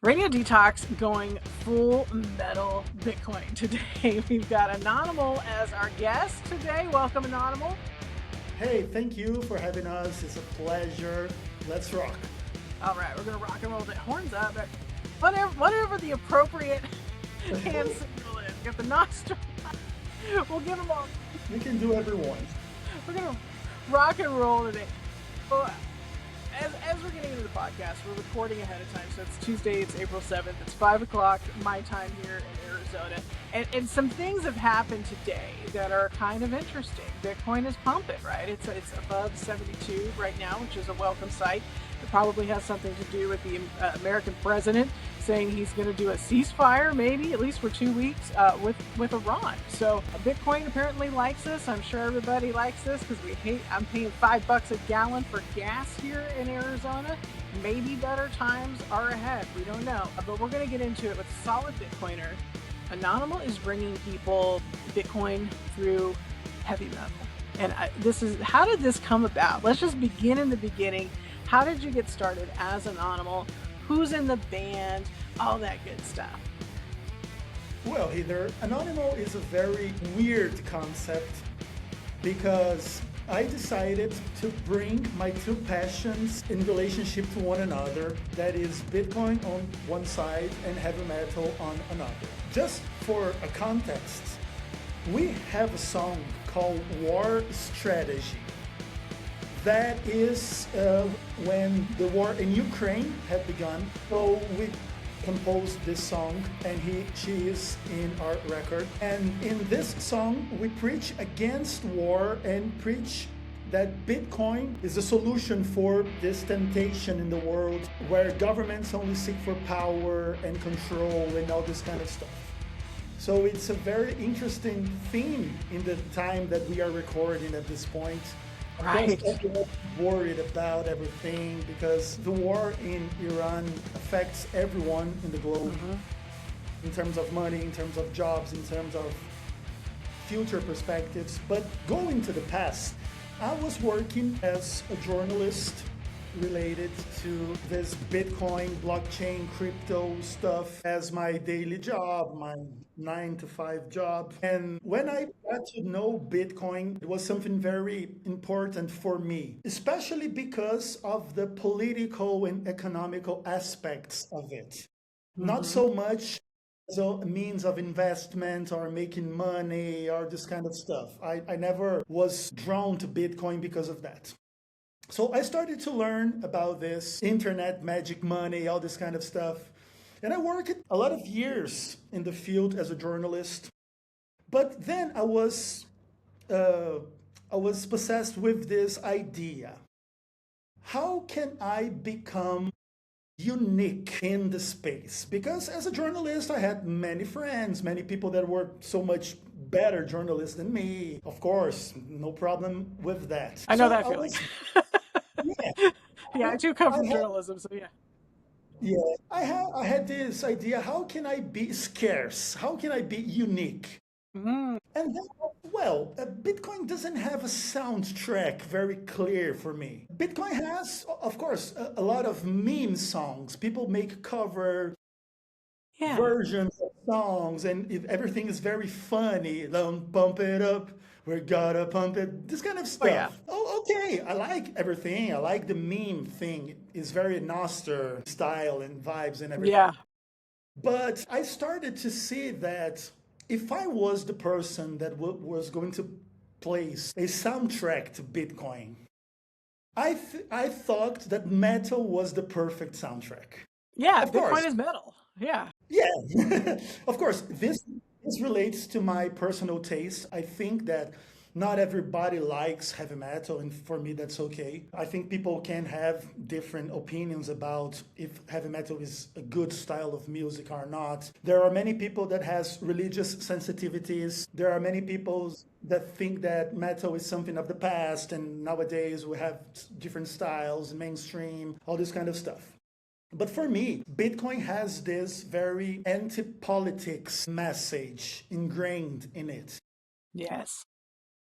Radio Detox going full metal Bitcoin today. We've got Annonymal as our guest today. Welcome, Annonymal. Hey, thank you for having us. It's a pleasure. Let's rock. All right, we're going to rock and roll the horns up. But whatever the appropriate hand signal is. Get the Nostr. We'll give them all. We can do everyone. We're going to rock and roll today. Well, as we're getting into the podcast, we're recording ahead of time. So it's Tuesday, it's April 7th. It's 5 o'clock my time here in Arizona. And some things have happened today that are kind of interesting. Bitcoin is pumping, right? It's above 72 right now, which is a welcome sight. It probably has something to do with the American president saying he's going to do a ceasefire, maybe at least for 2 weeks, with Iran. So Bitcoin apparently likes this. I'm sure everybody likes this because I'm paying $5 a gallon for gas here in Arizona. Maybe better times are ahead. We don't know, but we're going to get into it with a solid Bitcoiner. Annonymal is bringing people Bitcoin through heavy metal. And how did this come about? Let's just begin in the beginning. How did you get started as Annonymal? Who's in the band? All that good stuff. Well, Heather, Annonymal is a very weird concept because I decided to bring my two passions in relationship to one another. That is Bitcoin on one side and heavy metal on another. Just for a context, we have a song called War Strategy. That is when the war in Ukraine had begun. So we composed this song, and she is in our record. And in this song, we preach against war and preach that Bitcoin is a solution for this temptation in the world where governments only seek for power and control and all this kind of stuff. So it's a very interesting theme in the time that we are recording at this point. Right. Everyone's worried about everything because the war in Iran affects everyone in the globe in terms of money, in terms of jobs, in terms of future perspectives. But going to the past, I was working as a journalist related to this Bitcoin, blockchain, crypto stuff as my daily job, my 9-to-5 job. And when I got to know Bitcoin, it was something very important for me, especially because of the political and economical aspects of it. Not so much as a means of investment or making money or this kind of stuff. I never was drawn to Bitcoin because of that. So I started to learn about this internet, magic money, all this kind of stuff. And I worked a lot of years in the field as a journalist. But then I was possessed with this idea. How can I become unique in the space? Because as a journalist, I had many friends, many people that were so much better journalists than me. Of course, no problem with that. I know that feeling. Yeah, Yeah, I too come I from had, journalism, so yeah. yeah, I had this idea. How can I be scarce? How can I be unique? Mm, And then, well, Bitcoin doesn't have a soundtrack very clear for me. Bitcoin has, of course, a lot of meme songs. People make cover yeah. versions of songs, and everything is very funny. Don't pump it up. We gotta pump it. This kind of Oh, yeah. stuff. Oh, okay. I like everything. I like the meme thing. It's very Nostr style and vibes and everything. Yeah. But I started to see that if I was the person that was going to place a soundtrack to Bitcoin, I thought that metal was the perfect soundtrack. Yeah, Of course, Bitcoin is metal. Yeah. yeah, of course, this relates to my personal taste. I think that not everybody likes heavy metal, and for me, that's okay. I think people can have different opinions about if heavy metal is a good style of music or not. There are many people that has religious sensitivities. There are many people that think that metal is something of the past, and nowadays we have different styles, mainstream, all this kind of stuff. But for me, Bitcoin has this very anti-politics message ingrained in it. Yes.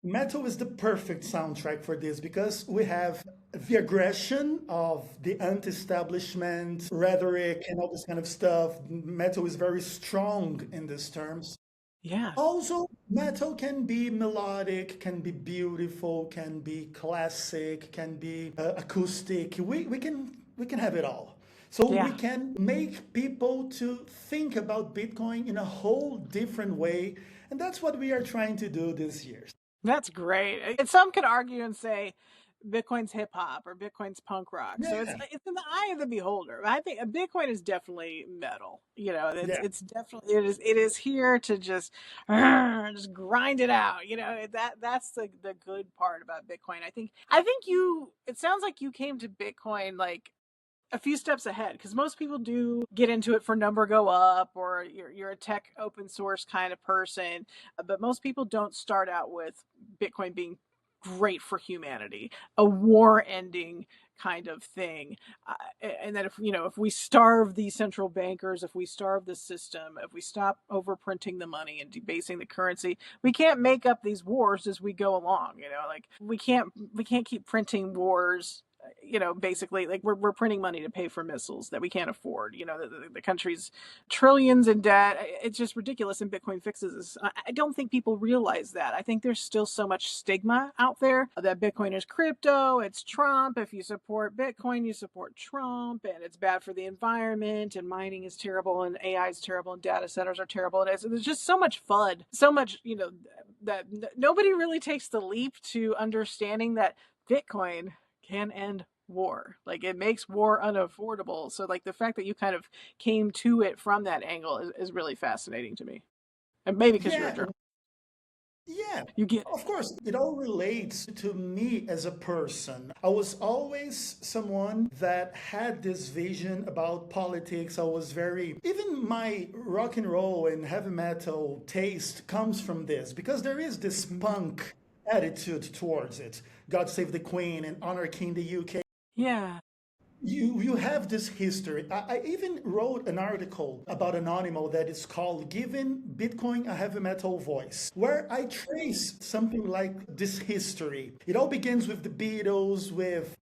Metal is the perfect soundtrack for this because we have the aggression of the anti-establishment rhetoric and all this kind of stuff. Metal is very strong in these terms. Yeah. Also, metal can be melodic, can be beautiful, can be classic, can be acoustic. We can have it all. So we Yeah. can make people to think about Bitcoin in a whole different way, and that's what we are trying to do this year. That's great. And some could argue and say Bitcoin's hip hop or Bitcoin's punk rock. So Yeah, it's in the eye of the beholder. I think Bitcoin is definitely metal. You know, yeah. it's definitely it is here to just grind it out. You know, that's the good part about Bitcoin. I think you it sounds like you came to Bitcoin like a few steps ahead because most people do get into it for number go up or you're a tech open source kind of person, but most people don't start out with Bitcoin being great for humanity, a war ending kind of thing. And that if we starve these central bankers, if we starve the system, if we stop overprinting the money and debasing the currency, we can't make up these wars as we go along. Like we can't keep printing wars. Basically, like we're printing money to pay for missiles that we can't afford. The country's trillions in debt. It's just ridiculous, and Bitcoin fixes this. I don't think people realize that. I think there's still so much stigma out there that Bitcoin is crypto, it's Trump. If you support Bitcoin, you support Trump, and it's bad for the environment, and mining is terrible, and AI is terrible, and data centers are terrible. And there's just so much FUD, so much, that nobody really takes the leap to understanding that Bitcoin can end war. Like it makes war unaffordable. So like the fact that you kind of came to it from that angle is really fascinating to me. And maybe because you're a Yeah, journalist, yeah, you get it. of course. It all relates to me as a person. I was always someone that had this vision about politics. I was even my rock and roll and heavy metal taste comes from this because there is this punk attitude towards it. God Save the Queen and Anarchy in the UK. Yeah. You have this history. I even wrote an article about Annonymal that is called Giving Bitcoin a Heavy Metal Voice, where I trace something like this history. It all begins with the Beatles, with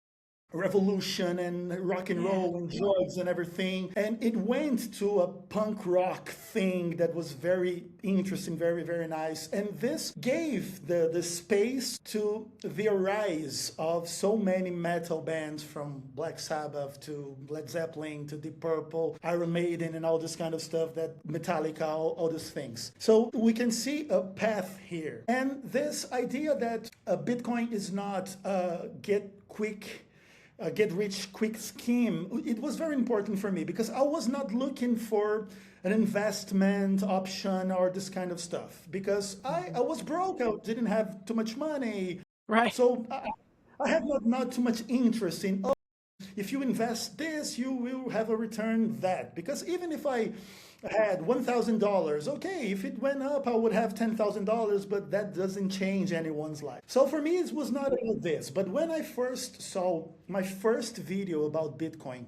revolution and rock and Yeah. roll and drugs and everything, and it went to a punk rock thing that was very interesting, very, very nice, and this gave the space to the rise of so many metal bands, from Black Sabbath to Led Zeppelin to Deep Purple, Iron Maiden, and all this kind of stuff, that Metallica, all these things. So we can see a path here, and this idea that Bitcoin is not a get rich quick scheme, it was very important for me because I was not looking for an investment option or this kind of stuff because I was broke. I didn't have too much money. Right. So I have not too much interest in, oh, if you invest this, you will have a return that. Because even if I had $1,000, okay, if it went up, I would have $10,000, but that doesn't change anyone's life. So for me, it was not about this. But when I first saw my first video about Bitcoin,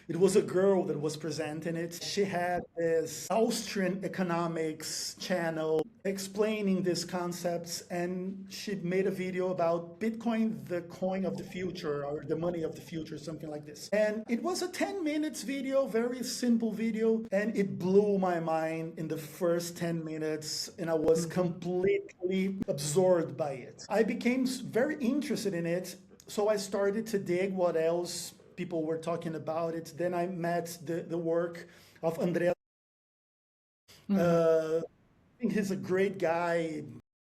it was a girl that was presenting it. She had this Austrian economics channel explaining these concepts, and she made a video about Bitcoin, the coin of the future, or the money of the future, something like this. And it was a 10 minutes video, very simple video, and it blew my mind in the first 10 minutes, and I was completely absorbed by it. I became very interested in it, so I started to dig what else people were talking about it. Then I met the work of Andrea. I think he's a great guy,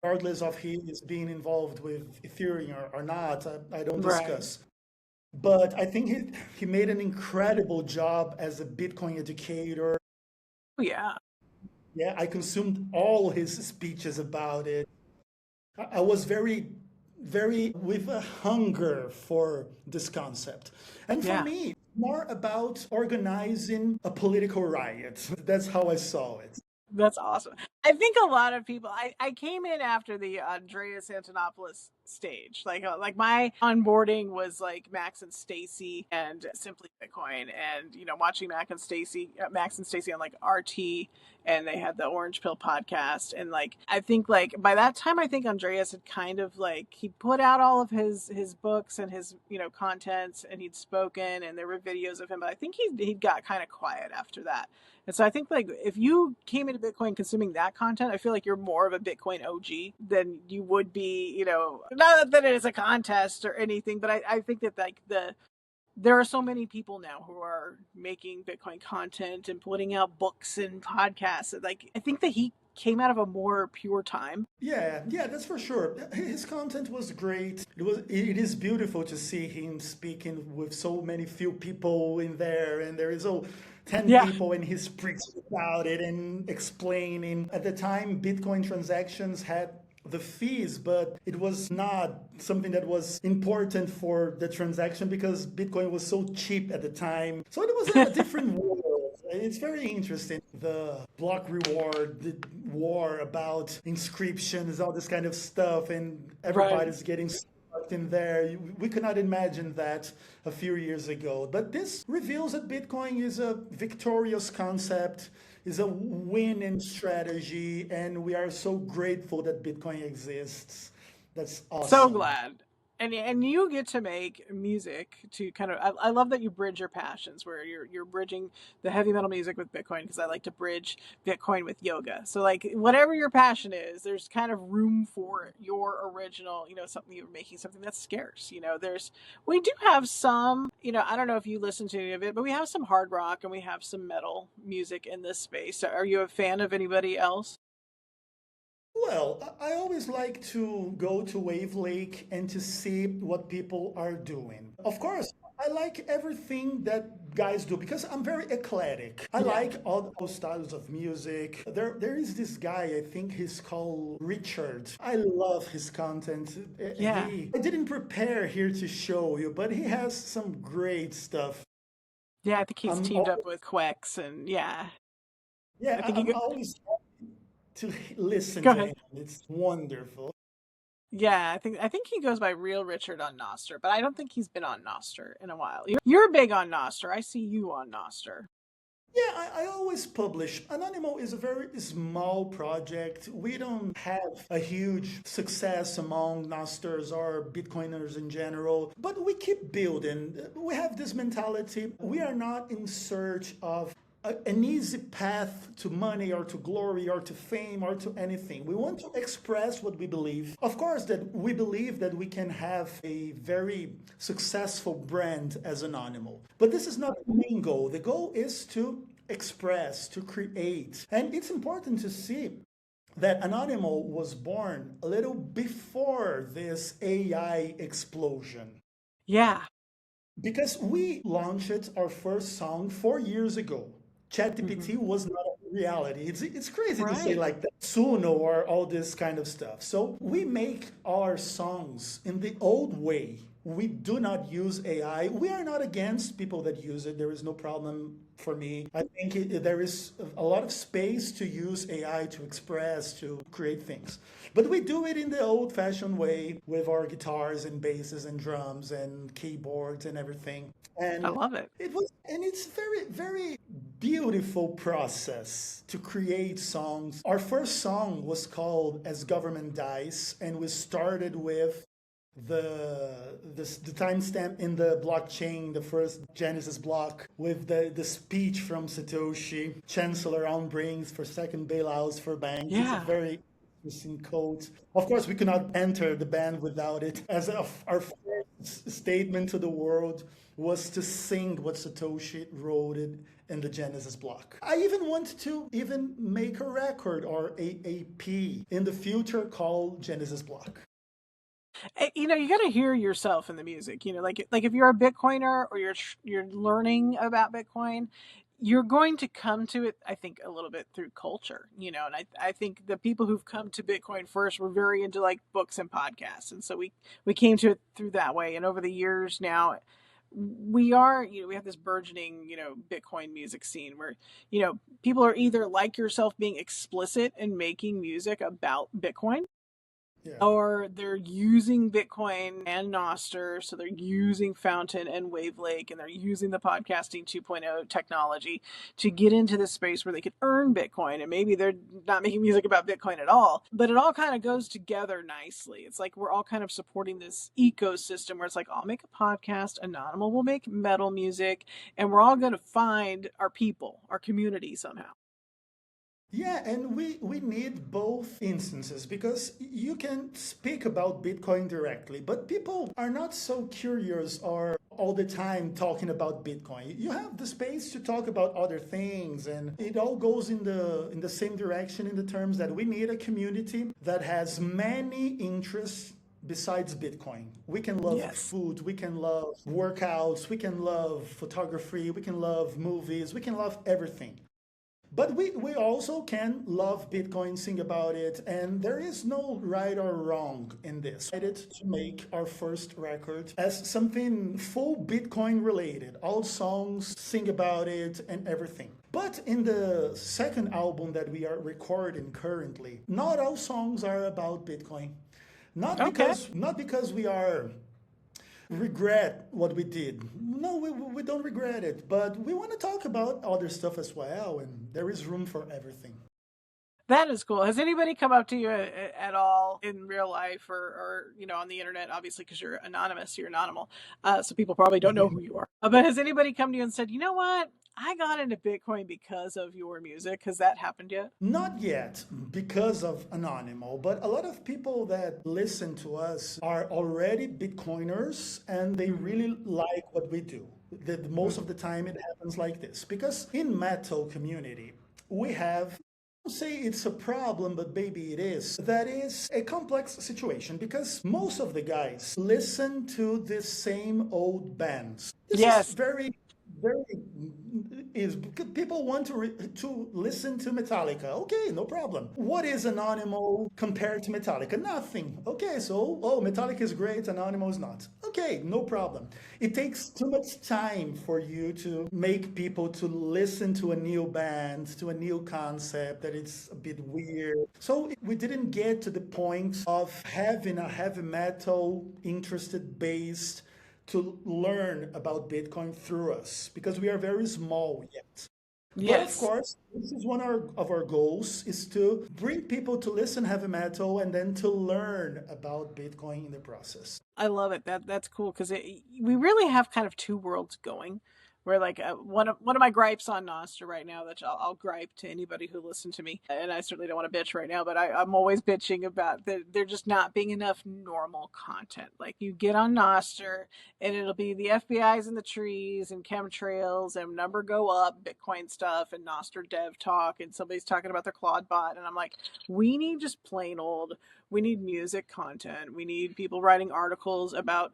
regardless of he is being involved with Ethereum or not. I don't Right. discuss. But I think he made an incredible job as a Bitcoin educator. Oh, yeah. Yeah, I consumed all his speeches about it. I was very with a hunger for this concept. And for Yeah. me, more about organizing a political riot. That's how I saw it. That's awesome. I think a lot of people. I came in after the Andreas Antonopoulos stage. Like my onboarding was like Max and Stacy and Simply Bitcoin, and watching Max and Stacy on like RT, and they had the Orange Pill podcast, and like I think like by that time I think Andreas had kind of like he put out all of his books and his contents, and he'd spoken, and there were videos of him, but I think he got kind of quiet after that. And so I think like if you came into Bitcoin consuming that content, I feel like you're more of a Bitcoin OG than you would be, not that it is a contest or anything, but I think that like there are so many people now who are making Bitcoin content and putting out books and podcasts. Like I think that he came out of a more pure time. Yeah, yeah, that's for sure. His content was great. It is beautiful to see him speaking with so many few people in there, and there is 10 Yeah. people, and he's preaching about it and explaining. At the time, Bitcoin transactions had the fees, but it was not something that was important for the transaction because Bitcoin was so cheap at the time. So it was a different world. It's very interesting. The block reward, the war about inscriptions, all this kind of stuff, and everybody's getting sucked in there. We could not imagine that a few years ago. But this reveals that Bitcoin is a victorious concept, is a winning strategy, and we are so grateful that Bitcoin exists. That's awesome. So glad. And you get to make music to kind of I love that you bridge your passions where you're bridging the heavy metal music with Bitcoin, because I like to bridge Bitcoin with yoga. So like whatever your passion is, there's kind of room for your original, something you're making, something that's scarce. We do have some, I don't know if you listen to any of it, but we have some hard rock and we have some metal music in this space. Are you a fan of anybody else? Well, I always like to go to Wavlake and to see what people are doing. Of course, I like everything that guys do because I'm very eclectic. I like all those styles of music. There is this guy, I think he's called Richard. I love his content. Yeah. I didn't prepare here to show you, but he has some great stuff. Yeah, I think he's I'm teamed up with Quex, and yeah. Yeah, I think I'm always to listen go to ahead. him. It's wonderful. Yeah, I think he goes by Real Richard on Nostr, but I don't think he's been on Nostr in a while. You're big on Nostr. I see you on Nostr. Yeah, I always publish. Annonymal is a very small project. We don't have a huge success among Nosters or Bitcoiners in general, but we keep building. We have this mentality. We are not in search of an easy path to money or to glory or to fame or to anything. We want to express what we believe. Of course, that we believe that we can have a very successful brand as Annonymal. But this is not the main goal. The goal is to express, to create. And it's important to see that Annonymal was born a little before this AI explosion. Yeah. Because we launched our first song 4 years ago. ChatGPT was not a reality. It's crazy to say like that. Suno or all this kind of stuff. So we make our songs in the old way. We do not use AI. We are not against people that use it. There is no problem for me. I think there is a lot of space to use AI to express, to create things. But we do it in the old-fashioned way with our guitars and basses and drums and keyboards and everything. And I love it. It's very, very beautiful process to create songs. Our first song was called As Government Dies, and we started with the timestamp in the blockchain, the first Genesis block, with the speech from Satoshi, Chancellor on brings for second bailouts for banks. Yeah. It's a very interesting quote. Of course, we could not enter the band without it. As our first statement to the world was to sing what Satoshi wrote it in the Genesis block. I even want to make a record or a AP in the future called Genesis block. You got to hear yourself in the music. Like if you're a Bitcoiner or you're learning about Bitcoin, you're going to come to it, I think, a little bit through culture. And I think the people who've come to Bitcoin first were very into like books and podcasts, and so we came to it through that way. And over the years now, we have this burgeoning Bitcoin music scene where people are either like yourself being explicit in making music about Bitcoin, Yeah. or they're using Bitcoin and Nostr, so they're using Fountain and Wavlake, and they're using the podcasting 2.0 technology to get into this space where they can earn Bitcoin. And maybe they're not making music about Bitcoin at all, but it all kind of goes together nicely. It's like we're all kind of supporting this ecosystem where it's like, I'll make a podcast, Annonymal will make metal music, and we're all going to find our people, our community somehow. Yeah, and we need both instances because you can speak about Bitcoin directly, but people are not so curious or all the time talking about Bitcoin. You have the space to talk about other things, and it all goes in the same direction in the terms that we need a community that has many interests besides Bitcoin. We can love Yes. food, we can love workouts, we can love photography, we can love movies, we can love everything. But we also can love Bitcoin, sing about it, and there is no right or wrong in this. We decided to make our first record as something full Bitcoin related. All songs, sing about it, and everything. But in the second album that we are recording currently, not all songs are about Bitcoin. Okay. Not because we are regret what we did. No, we don't regret it, but we want to talk about other stuff as well, and there is room for everything. That is cool. Has anybody come up to you at all in real life or on the internet? Obviously, because you're anonymous, you're anonymal, so people probably don't know who you are. But has anybody come to you and said, you know what? I got into Bitcoin because of your music. Has that happened yet? Not yet because of Annonymal, but a lot of people that listen to us are already Bitcoiners and they really like what we do. That most of the time it happens like this because in metal community we have, don't say it's a problem, but maybe it is. That is a complex situation because most of the guys listen to the same old bands. This is Yes. very is people want to listen to Metallica. Okay, no problem. What is Anonymal compared to Metallica? Nothing. Okay, so Metallica is great, Anonymal is not. Okay, no problem. It takes too much time for you to make people to listen to a new band, to a new concept that it's a bit weird. So we didn't get to the point of having a heavy metal interested base to learn about Bitcoin through us because we are very small yet. But of Yes. course, this is one of our goals is to bring people to listen heavy metal and then to learn about Bitcoin in the process. I love it. That's cool because we really have kind of two worlds going. Where like one of my gripes on Nostr right now that I'll gripe to anybody who listens to me, and I certainly don't want to bitch right now, but I'm always bitching about there just not being enough normal content. Like you get on Nostr and it'll be the FBI's in the trees and chemtrails and number go up, Bitcoin stuff and Nostr dev talk, and somebody's talking about their Claude bot, and I'm like, we need just plain old we need music content. We need people writing articles about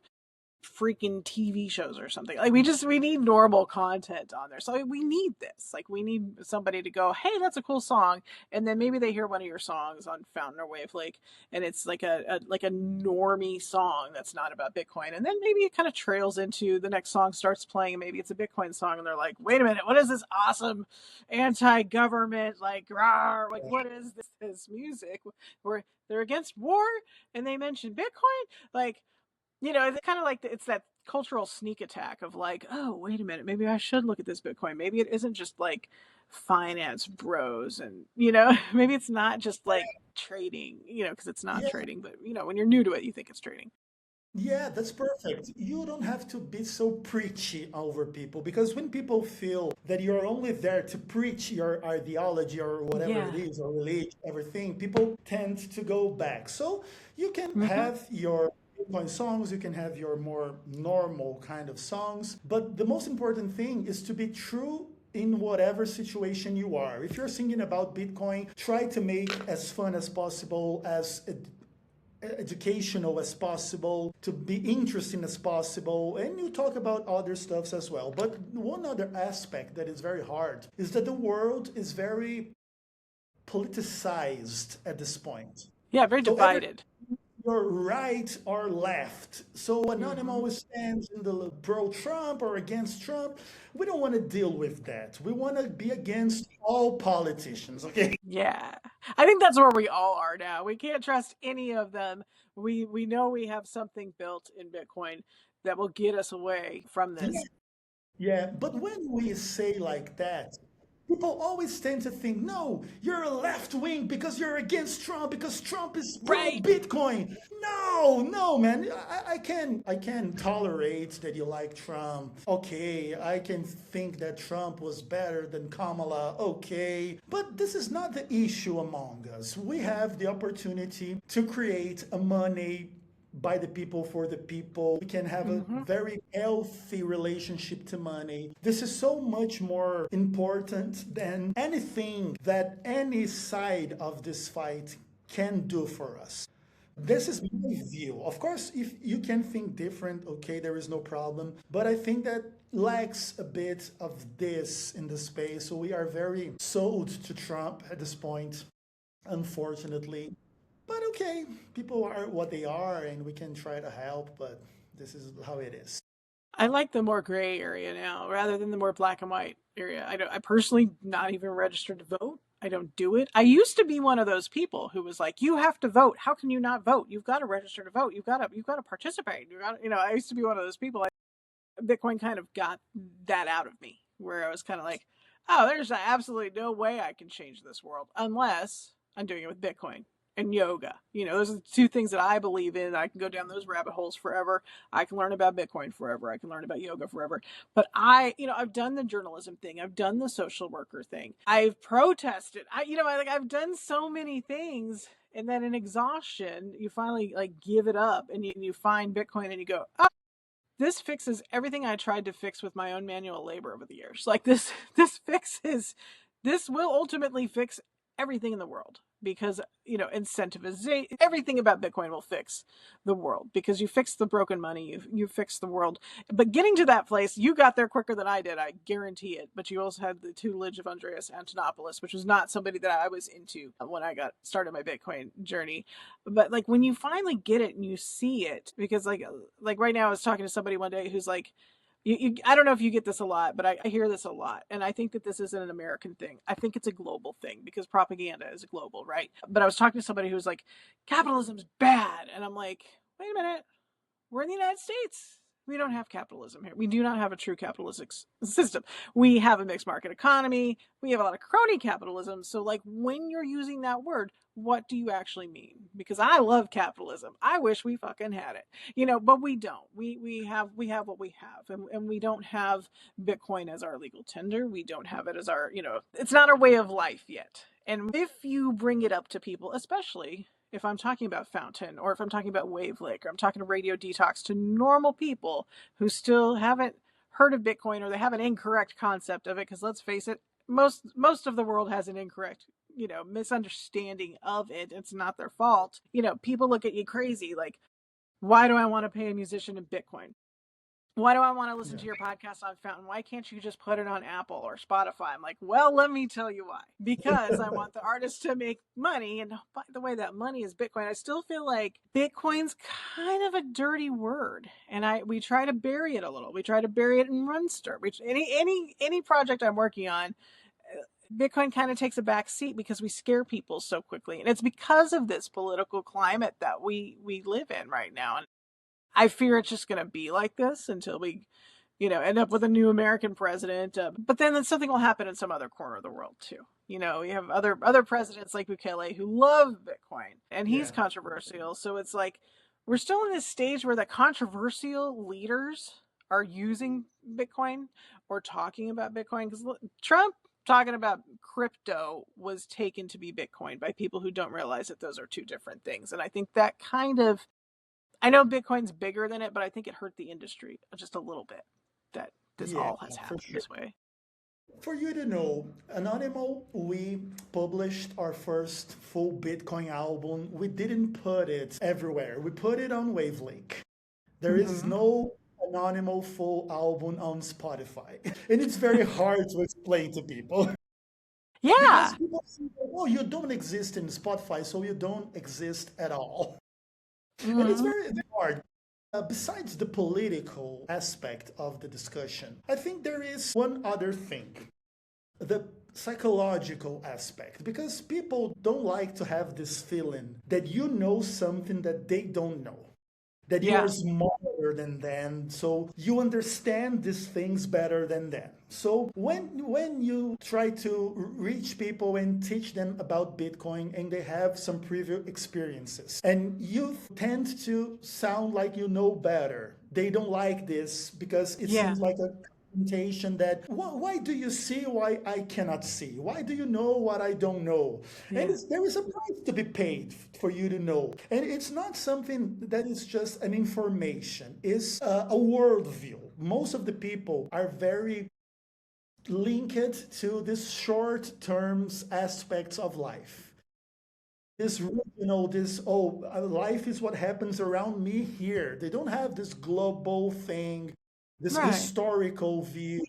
freaking TV shows or something. Like we need normal content on there. So we need this. Like we need somebody to go, hey, that's a cool song, and then maybe they hear one of your songs on Fountain or Wavlake, and it's like a normie song that's not about Bitcoin, and then maybe it kind of trails into the next song starts playing, and maybe it's a Bitcoin song, and they're like, wait a minute, what is this awesome anti-government like rawr, like what is this music where they're against war and they mention Bitcoin like it's kind of like it's that cultural sneak attack of like, oh, wait a minute, maybe I should look at this Bitcoin. Maybe it isn't just like finance bros and, maybe it's not just like trading, because it's not Yeah, trading, but, when you're new to it, you think it's trading. yeah, that's perfect. You don't have to be so preachy over people because when people feel that you're only there to preach your ideology or whatever it Yeah. is, or religion, everything, people tend to go back. So you can Hmm. have your Bitcoin songs, you can have your more normal kind of songs, but the most important thing is to be true in whatever situation you are. If you're singing about Bitcoin, try to make as fun as possible, as educational as possible, to be interesting as possible, and you talk about other stuffs as well. But one other aspect that is very hard is that the world is very politicized at this point. Yeah, very So every divided. you're right or left. So Mm-hmm. Annonymal stands in the pro-Trump or against Trump. We don't want to deal with that. We want to be against all politicians, okay? Yeah. I think that's where we all are now. We can't trust any of them. We know we have something built in Bitcoin that will get us away from Yeah, this. yeah, but when we say like that, people always tend to think, no, you're a left wing because you're against Trump because Trump is pro Right. Bitcoin. No, no, man. I can tolerate that you like Trump. Okay, I can think that Trump was better than Kamala. Okay, but this is not the issue among us. We have the opportunity to create a money by the people for the people. We can have a Mm-hmm. very healthy relationship to money. This is so much more important than anything that any side of this fight can do for us. This is my view. Of course, if you can think different, okay, there is no problem. But I think that lacks a bit of this in the space. So we are very sold to Trump at this point, unfortunately. But okay, people are what they are, and we can try to help, but this is how it is. I like the more gray area now rather than the more black and white area. I personally not even registered to vote. I don't do it. I used to be one of those people who was like, "You have to vote. How can you not vote? You've got to register to vote. You've got to participate. You got, I used to be one of those people. Bitcoin kind of got that out of me, where I was kind of like, "Oh, there's absolutely no way I can change this world unless I'm doing it with Bitcoin." And yoga. Those are the two things that I believe in. I can go down those rabbit holes forever. I can learn about Bitcoin forever. I can learn about yoga forever. But I've done the journalism thing. I've done the social worker thing. I've protested. I've done so many things. And then in exhaustion, you finally like give it up and you find Bitcoin and you go, oh, this fixes everything I tried to fix with my own manual labor over the years. Like this will ultimately fix everything in the world because, incentivization, everything about Bitcoin will fix the world because you fix the broken money, you fix the world. But getting to that place, you got there quicker than I did, I guarantee it. But you also had the tutelage of Andreas Antonopoulos, which was not somebody that I was into when I got started my Bitcoin journey. But like when you finally get it and you see it, because like right now I was talking to somebody one day who's like, I don't know if you get this a lot, but I hear this a lot. And I think that this isn't an American thing. I think it's a global thing because propaganda is global, right? But I was talking to somebody who's like, capitalism's bad. And I'm like, wait a minute, we're in the United States. We don't have capitalism here. We do not have a true capitalistic system. We have a mixed market economy. We have a lot of crony capitalism. So, like, when you're using that word, what do you actually mean? Because I love capitalism. I wish we fucking had it, but we don't. We have what we have, and we don't have Bitcoin as our legal tender. We don't have it as our, it's not our way of life yet. And if you bring it up to people, especially if I'm talking about Fountain or if I'm talking about Wavlake or I'm talking to Radio Detox, to normal people who still haven't heard of Bitcoin or they have an incorrect concept of it, because let's face it, most of the world has an incorrect misunderstanding of it. It's not their fault. People look at you crazy like, why do I want to pay a musician in Bitcoin? Why do I want to listen Yeah. to your podcast on Fountain? Why can't you just put it on Apple or Spotify? I'm like, well, let me tell you why. Because I want the artist to make money. And by the way, that money is Bitcoin. I still feel like Bitcoin's kind of a dirty word. And we try to bury it a little. We try to bury it in Runster. Any project I'm working on, Bitcoin kind of takes a back seat because we scare people so quickly. And it's because of this political climate that we live in right now. And I fear it's just going to be like this until we, end up with a new American president. But then something will happen in some other corner of the world too. We have other presidents like Bukele who love Bitcoin, and he's Yeah. controversial. So it's like we're still in this stage where the controversial leaders are using Bitcoin or talking about Bitcoin, because Trump talking about crypto was taken to be Bitcoin by people who don't realize that those are two different things. And I think that kind of, I know Bitcoin's bigger than it, but I think it hurt the industry just a little bit that this Yeah, all has for happened sure. this way. For you to know, Annonymal, we published our first full Bitcoin album. We didn't put it everywhere. We put it on Wavlake. There is Mm-hmm. no Annonymal full album on Spotify. And it's very hard to explain to people because Yeah. people say, oh, you don't exist in Spotify, so you don't exist at all. And it's Hmm. very hard. Besides the political aspect of the discussion, I think there is one other thing, the psychological aspect, because people don't like to have this feeling that you know something that they don't know, that you are Yeah. smarter than them, so you understand these things better than them. So when you try to reach people and teach them about Bitcoin and they have some previous experiences and you tend to sound like you know better, they don't like this because it Yeah. seems like a that why do you see why I cannot see? Why do you know what I don't know? And Yeah. there is a price to be paid for you to know. And it's not something that is just an information, it's a worldview. Most of the people are very linked to these short terms aspects of life. This, this, oh, life is what happens around me here. They don't have this global thing, this Right. historical view,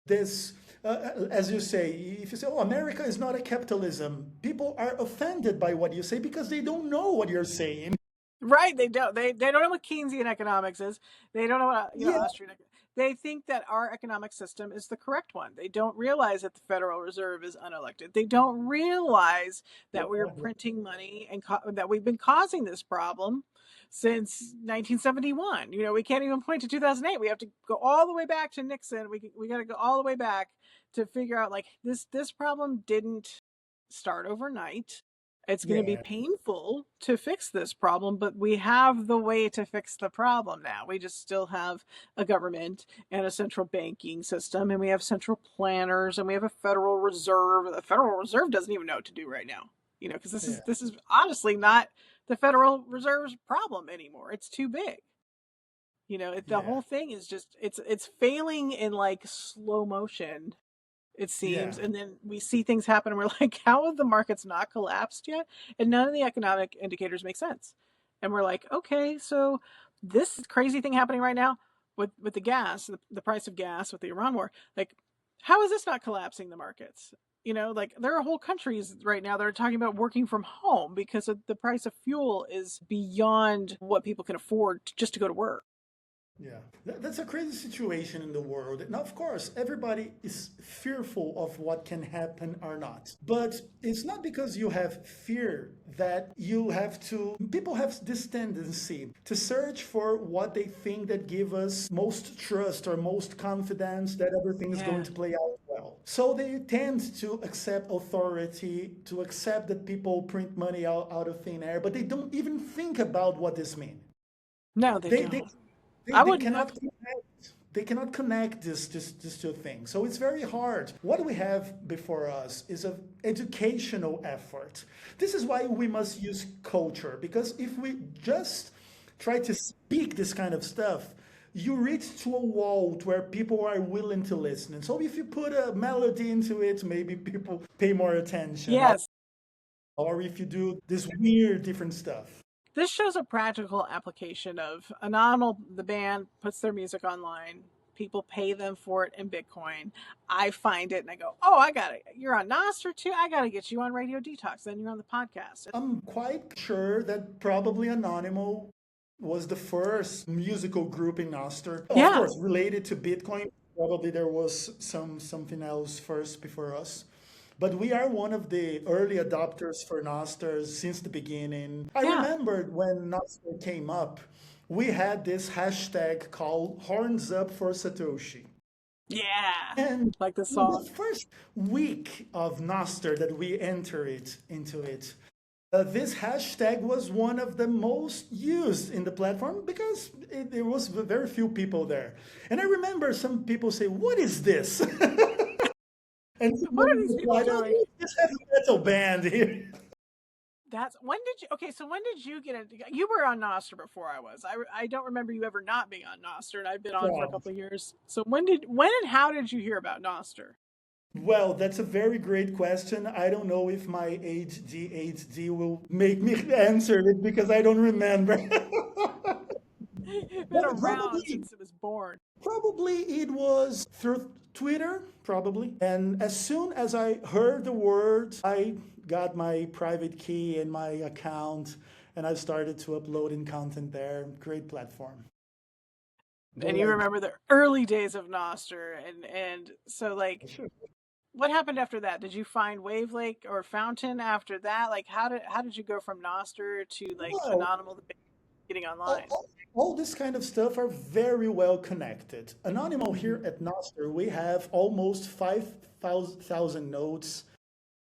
this, as you say, if you say, oh, America is not a capitalism, people are offended by what you say because they don't know what you're saying. Right. They don't. They don't know what Keynesian economics is. They don't know what Yeah, Austrian. They think that our economic system is the correct one. They don't realize that the Federal Reserve is unelected. They don't realize yeah, that we're printing money and that we've been causing this problem since 1971. We can't even point to 2008. We have to go all the way back to Nixon. We got to go all the way back to figure out like this problem didn't start overnight. It's going to be yeah, painful to fix this problem, but we have the way to fix the problem now. We just still have a government and a central banking system, and we have central planners, and we have a Federal Reserve. The Federal Reserve doesn't even know what to do right now, because this yeah, is this is honestly not the Federal Reserve's problem anymore. It's too big. The yeah, whole thing is just it's failing in like slow motion, it yeah, seems. And then we see things happen and we're like, how have the markets not collapsed yet? And none of the economic indicators make sense. And we're like, okay, so this crazy thing happening right now with the gas, the price of gas with the Iran war, like, how is this not collapsing the markets? Like there are whole countries right now that are talking about working from home because of the price of fuel is beyond what people can afford just to go to work. yeah. That's a crazy situation in the world. Now, of course, everybody is fearful of what can happen or not. But it's not because you have fear that you have to. People have this tendency to search for what they think that give us most trust or most confidence that everything is going Yeah. to play out well. So they tend to accept authority, to accept that people print money out of thin air, but they don't even think about what this means. No, they They, they don't. I they would never. cannot connect. They cannot connect this two things. So it's very hard. What we have before us is an educational effort. This is why we must use culture, because if we just try to speak this kind of stuff, you reach to a wall where people are willing to listen. And so if you put a melody into it, maybe people pay more attention. Yes. Or if you do this weird different stuff. This shows a practical application of Annonymal, the band, puts their music online. People pay them for it in Bitcoin. I find it and I go, oh, I got it. You're on Nostr too? I got to get you on Radio Detox. Then you're on the podcast. I'm quite sure that probably Annonymal was the first musical group in Nostr. Of Yeah. course, related to Bitcoin. Probably there was something else first before us. But we are one of the early adopters for Nostr since the beginning. I Yeah. remembered when Nostr came up, we had this hashtag called Horns Up for Satoshi. Yeah. And Like the in song. the first week of Nostr that we entered into it, this hashtag was one of the most used in the platform because there was very few people there. And I remember some people say, "What is this?" And What are someone these people replied, "Oh, doing? this heavy metal band here." When did you, okay, so when did you get it? You were on Nostr before I was. I don't remember you ever not being on Nostr, and I've been on for a Wow. couple of years. So when and how did you hear about Nostr? Well, that's a very great question. I don't know if my ADHD will make me answer it because I don't remember. Been But around probably since it was born. Probably it was through Twitter, probably. And as soon as I heard the words, I got my private key and my account and I started to uploading content there. Great platform. And Very you ideal. remember the early days of Nostr, and so like, Sure. what happened after that? Did you find Wavlake or Fountain after that? Like, how did you go from Nostr to like Well, Anonymal to getting all, online? all, all this kind of stuff are very well connected. Anonymal Hmm. here at Nostr, we have almost 5,000 nodes,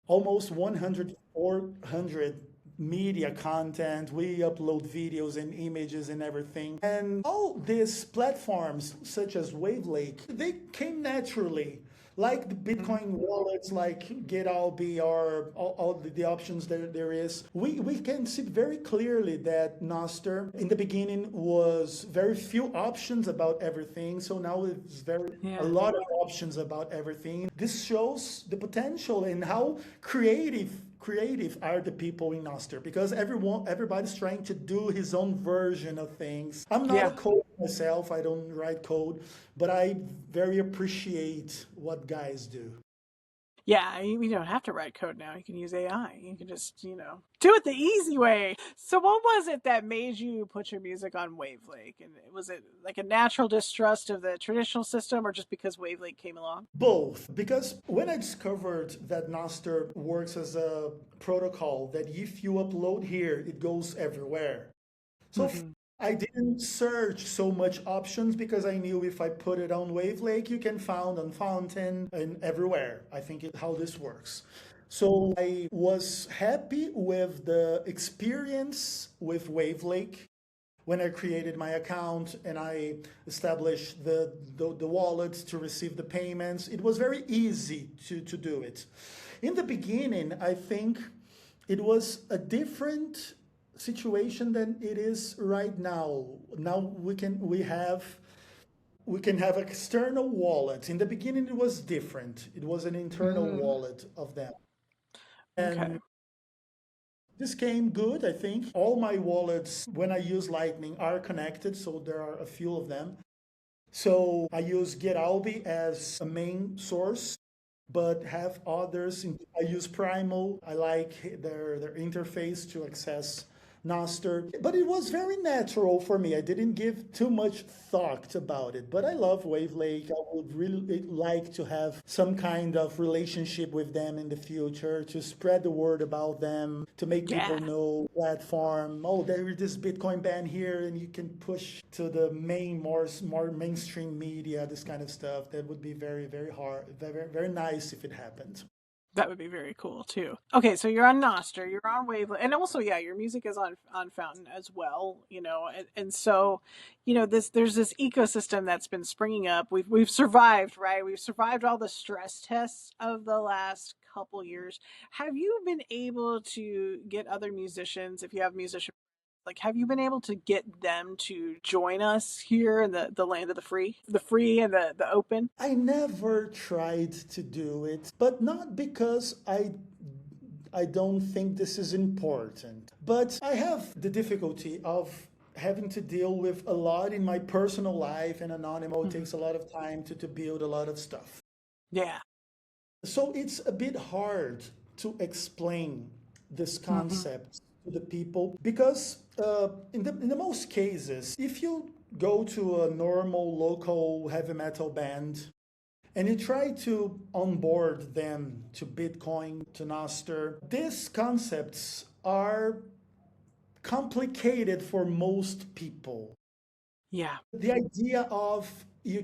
almost 100, 400 media content. We upload videos and images and everything. And all these platforms, such as Wavlake, they came naturally. Like the Bitcoin wallets, like GetAlby, or all the options that there is, we can see very clearly that Nostr in the beginning was very few options about everything. So now it's a Yeah. lot of options about everything. This shows the potential and how creative are the people in Nostr, because everybody's trying to do his own version of things. I'm not a Yeah. coder myself, I don't write code, but I very appreciate what guys do. Yeah, you don't have to write code now. You can use AI. You can just, do it the easy way. So, what was it that made you put your music on Wavlake? And was it like a natural distrust of the traditional system, or just because Wavlake came along? Both, because when I discovered that Nostr works as a protocol that if you upload here, it goes everywhere. So Hmm. I didn't search so much options, because I knew if I put it on Wavlake, you can find on Fountain and everywhere. I think how this works. So I was happy with the experience with Wavlake when I created my account and I established the wallets to receive the payments. It was very easy to do it. In the beginning, I think it was a different situation than it is right now. Now we can have external wallets. In the beginning, it was different. It was an internal Mm, wallet of them. okay. And this came good, I think. All my wallets, when I use Lightning, are connected, so there are a few of them. So I use GetAlby as a main source, but have others. I use Primal. I like their interface to access Nostr. But it was very natural for me. I didn't give too much thought about it. But I love Wavlake. I would really like to have some kind of relationship with them in the future, to spread the word about them, to make Yeah. people know platform. Oh, there is this Bitcoin ban here, and you can push to the more mainstream media, this kind of stuff. That would be very, very hard, very, very nice if it happened. That would be very cool too. Okay, so you're on Nostr, you're on Wavelength, and also, yeah, your music is on Fountain as well. And so, there's this ecosystem that's been springing up. We've survived, right? We've survived all the stress tests of the last couple years. Have you been able to get other musicians, if you have musicians, like, have you been able to get them to join us here in the land of the free and the open? I never tried to do it, but not because I don't think this is important. But I have the difficulty of having to deal with a lot in my personal life, and Anonymal Mhm. takes a lot of time to build a lot of stuff. Yeah. So it's a bit hard to explain this Hmm. concept to the people, because in the most cases, if you go to a normal local heavy metal band and you try to onboard them to Bitcoin, to Nostr, these concepts are complicated for most people. Yeah. The idea of you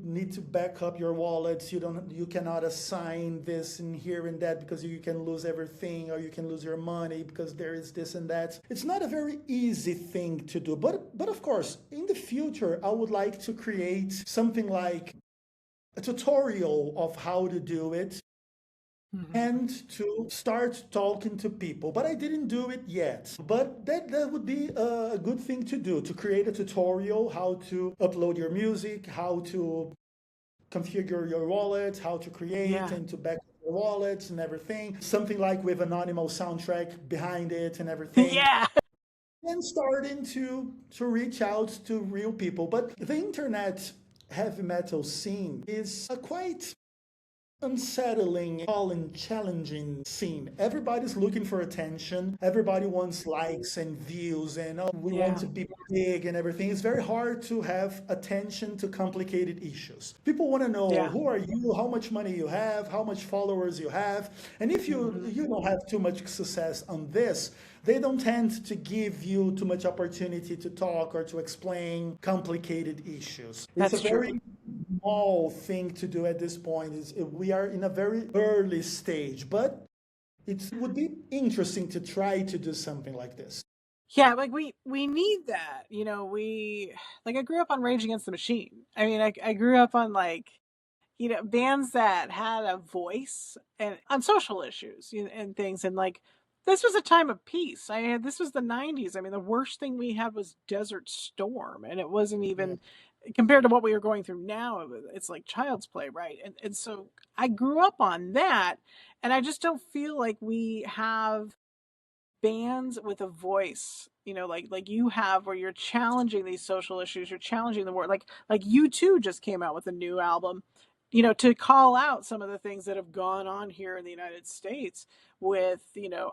need to back up your wallets, you cannot assign this and here and that, because you can lose everything, or you can lose your money because there is this and that. It's not a very easy thing to do, but of course in the future I would like to create something like a tutorial of how to do it, Hmm. and to start talking to people. But I didn't do it yet. But that would be a good thing to do, to create a tutorial how to upload your music, how to configure your wallet, how to create Yeah. and to back up your wallets and everything. Something like with Annonymal soundtrack behind it and everything. Yeah. And starting to reach out to real people. But the internet heavy metal scene is a quite unsettling, and challenging scene. Everybody's looking for attention. Everybody wants likes and views, and oh, we want Yeah. to be big and everything. It's very hard to have attention to complicated issues. People want to know Yeah. who are you, how much money you have, how much followers you have, and if you don't have too much success on this, they don't tend to give you too much opportunity to talk or to explain complicated issues. It's a That's true. very small thing to do at this point. We are in a very early stage, but it would be interesting to try to do something like this. Yeah, like we need that. We like I grew up on Rage Against the Machine. I mean, I grew up on like bands that had a voice and on social issues and things. And like, this was a time of peace. This was the 90s. I mean, the worst thing we had was Desert Storm, and it wasn't Yeah. even compared to what we were going through now. It's like child's play, right? And so I grew up on that, and I just don't feel like we have bands with a voice, like you have, where you're challenging these social issues, you're challenging the world. Like U2 just came out with a new album, to call out some of the things that have gone on here in the United States with,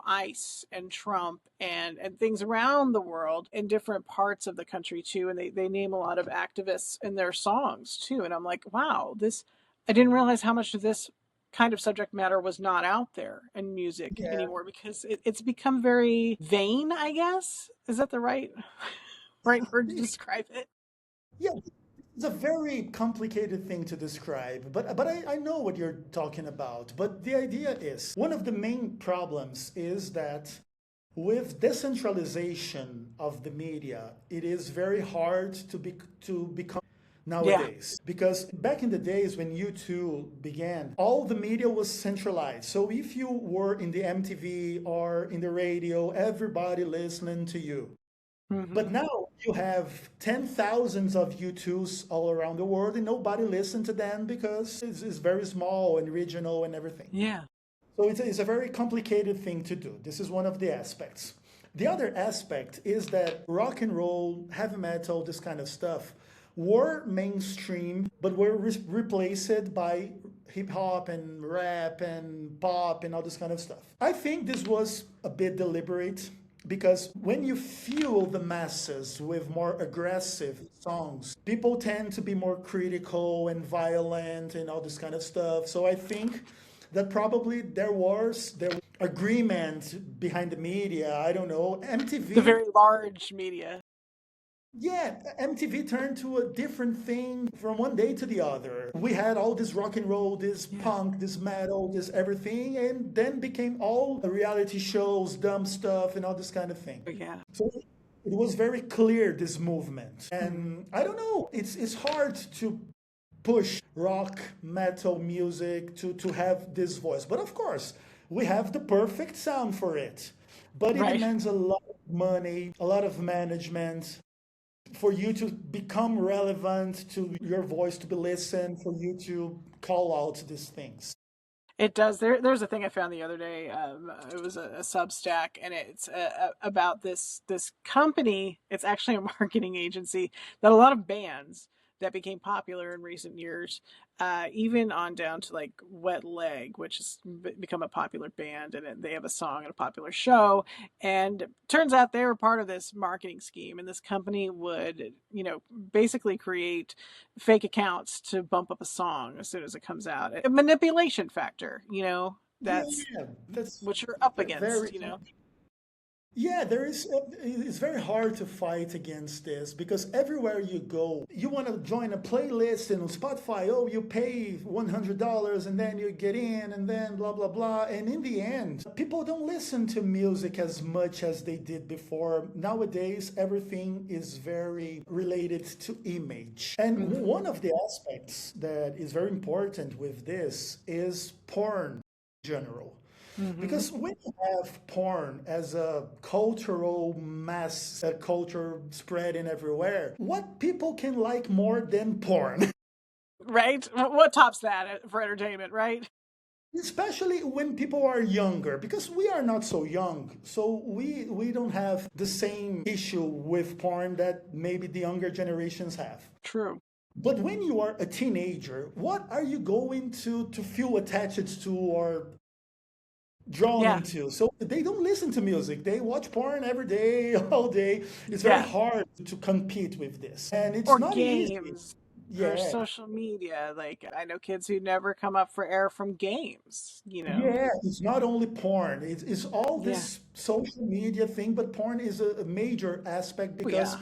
ICE and Trump and things around the world in different parts of the country too. And they name a lot of activists in their songs too. And I'm like, wow, I didn't realize how much of this kind of subject matter was not out there in music Yeah. anymore, because it's become very vain, I guess. Is that the right right word to describe it? Yeah. It's a very complicated thing to describe, but I know what you're talking about. But the idea is one of the main problems is that with decentralization of the media, it is very hard to become Yeah. nowadays, because back in the days when U2 began, all the media was centralized. So if you were in the MTV or in the radio, everybody listening to you. But Hmm. now you have 10,000s of U2s all around the world, and nobody listens to them because it's very small and regional and everything. Yeah. So it's a very complicated thing to do. This is one of the aspects. The other aspect is that rock and roll, heavy metal, this kind of stuff were mainstream, but were replaced by hip hop and rap and pop and all this kind of stuff. I think this was a bit deliberate, because when you fuel the masses with more aggressive songs, people tend to be more critical and violent and all this kind of stuff. So I think that probably there was agreement behind the media. I don't know. The MTV, very large media. yeah, MTV turned to a different thing from one day to the other. We had all this rock and roll, this Yeah. punk, this metal, this everything, and then became all reality shows, dumb stuff, and all this kind of thing. Yeah. So it was very clear, this movement. Mhm. And I don't know, it's hard to push rock, metal music to have this voice. But of course, we have the perfect sound for it. But it Right. demands a lot of money, a lot of management for you to become relevant, to your voice to be listened, for you to call out these things. It does. There's a thing I found the other day. It was a Substack, and it's about this company. It's actually a marketing agency that a lot of bands that became popular in recent years, even on down to like Wet Leg, which has become a popular band, and they have a song and a popular show. And turns out they were part of this marketing scheme, and this company would, basically create fake accounts to bump up a song as soon as it comes out. A manipulation factor, that's Yeah, that's what you're up very. against. Yeah, there is. It's very hard to fight against this, because everywhere you go, you want to join a playlist and on Spotify. Oh, you pay $100 and then you get in, and then blah blah blah. And in the end, people don't listen to music as much as they did before. Nowadays, everything is very related to image. And Mm-hmm. one of the aspects that is very important with this is porn in general. Mm-hmm. Because when you have porn as a cultural mass, a culture spreading everywhere, what people can like more than porn? Right? What tops that for entertainment, right? Especially when people are younger, because we are not so young. So we don't have the same issue with porn that maybe the younger generations have. True. But when you are a teenager, what are you going to feel attached to or drawn Yeah. into? So they don't listen to music. They watch porn every day, all day. It's very Yeah. hard to compete with this. And it's Or not easy. games or Yeah. social media. Like I know kids who never come up for air from games, you know. Yeah, it's not only porn. It's all Yeah. this social media thing, but porn is a major aspect Oh because yeah.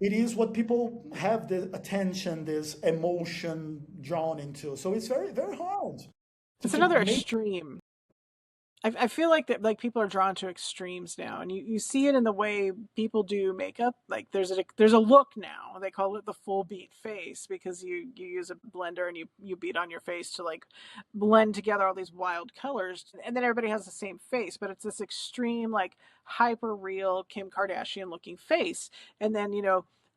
it is what people have the attention, this emotion drawn into. So it's very, very hard It's to another make. extreme. I feel like that like people are drawn to extremes now, and you see it in the way people do makeup. Like there's a look now. They call it the full beat face because you use a blender and you beat on your face to like blend together all these wild colors, and then everybody has the same face, but it's this extreme like hyper real Kim Kardashian looking face. And then